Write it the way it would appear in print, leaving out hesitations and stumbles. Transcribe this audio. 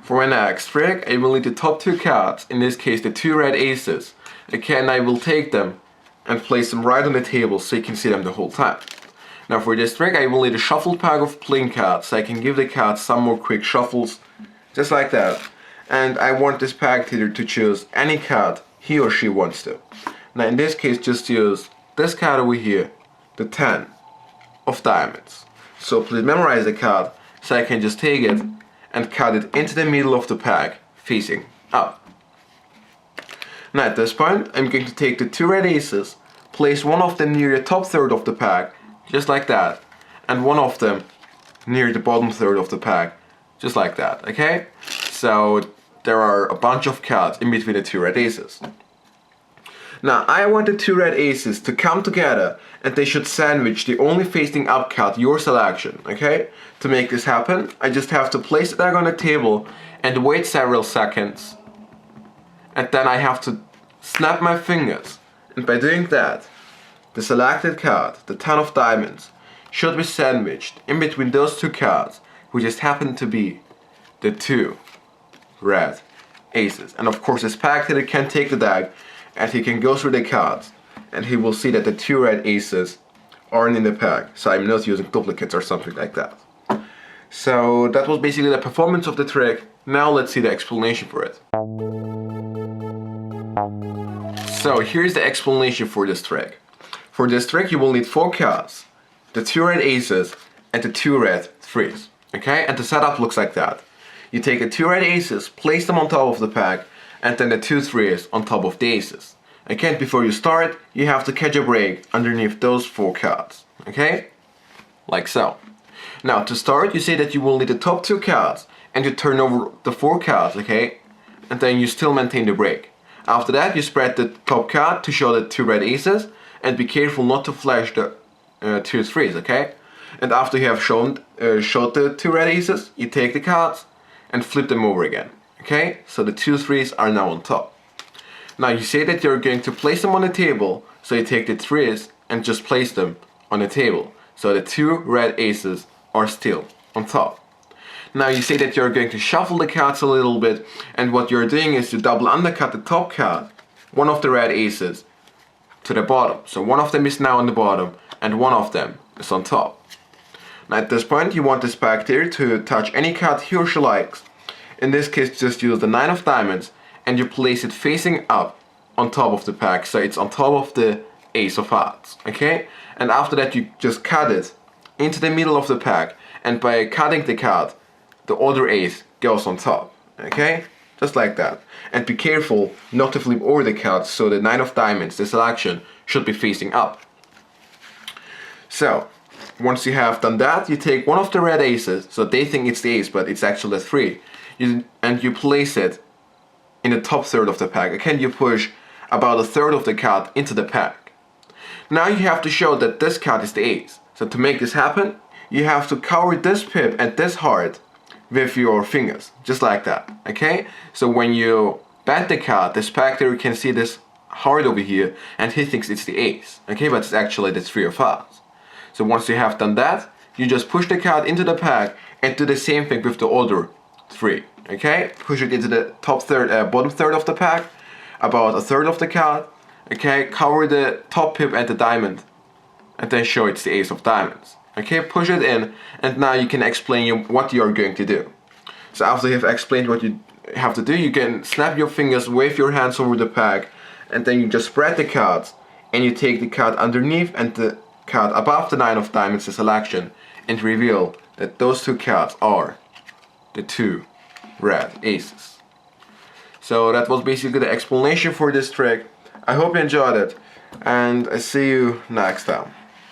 For my next trick, I will need the top two cards, in this case the two red aces. Okay, and I will take them and place them right on the table so you can see them the whole time. Now for this trick I will need a shuffled pack of playing cards so I can give the cards some more quick shuffles, just like that. And I want this pack leader to choose any card he or she wants to. Now in this case just use this card over here, the 10 of diamonds. So please memorize the card so I can just take it and cut it into the middle of the pack facing up. Now at this point I'm going to take the two red aces, place one of them near the top third of the pack, just like that, and one of them near the bottom third of the pack, just like that, okay? So there are a bunch of cards in between the two red aces. Now I want the two red aces to come together and they should sandwich the only facing up card, your selection, okay? To make this happen, I just have to place the deck on the table and wait several seconds. And then I have to snap my fingers. And by doing that, the selected card, the 10 of diamonds, should be sandwiched in between those two cards, which just happen to be the two red aces. And of course this pack leader can take the deck and he can go through the cards and he will see that the two red aces aren't in the pack. So I'm not using duplicates or something like that. So that was basically the performance of the trick. Now let's see the explanation for it. So here's the explanation for this trick. For this trick you will need 4 cards, the 2 red aces and the 2 red threes. Okay, and the setup looks like that. You take the 2 red aces, place them on top of the pack, and then the 2 threes on top of the aces. Okay, and before you start, you have to catch a break underneath those 4 cards. Okay, like so. Now to start, you say that you will need the top 2 cards, and you turn over the 4 cards, okay, and then you still maintain the break. After that, you spread the top card to show the 2 red aces, and be careful not to flash the 2 threes, okay? And after you have showed the 2 red aces, you take the cards and flip them over again, okay? So the 2 threes are now on top. Now you say that you're going to place them on the table, so you take the threes and just place them on the table. So the 2 red aces are still on top. Now you say that you're going to shuffle the cards a little bit, and what you're doing is to double undercut the top card, one of the red aces, to the bottom. So one of them is now on the bottom and one of them is on top. Now at this point you want the spectator to touch any card he or she likes. In this case just use the 9 of diamonds and you place it facing up on top of the pack, so it's on top of the ace of hearts, okay? And after that you just cut it into the middle of the pack, and by cutting the card the other ace goes on top, okay? Just like that. And be careful not to flip over the cards, so the 9 of diamonds, the selection, should be facing up. So, once you have done that, you take one of the red aces, so they think it's the ace, but it's actually a 3, and you place it in the top third of the pack. Again, you push about a third of the card into the pack. Now you have to show that this card is the ace. So to make this happen, you have to cover this pip and this heart with your fingers, just like that, okay? So when you bet the card, the spectator can see this heart over here and he thinks it's the ace, okay? But it's actually the 3 of hearts. So once you have done that, you just push the card into the pack and do the same thing with the other 3, okay? Push it into the top third, bottom third of the pack, about a third of the card, okay? Cover the top pip and the diamond, and then show it's the ace of diamonds. Okay, push it in, and now you can explain what you're going to do. So after you have explained what you have to do, you can snap your fingers, wave your hands over the pack, and then you just spread the cards, and you take the card underneath and the card above the 9 of diamonds, the selection, and reveal that those 2 cards are the 2 red aces. So that was basically the explanation for this trick. I hope you enjoyed it, and I see you next time.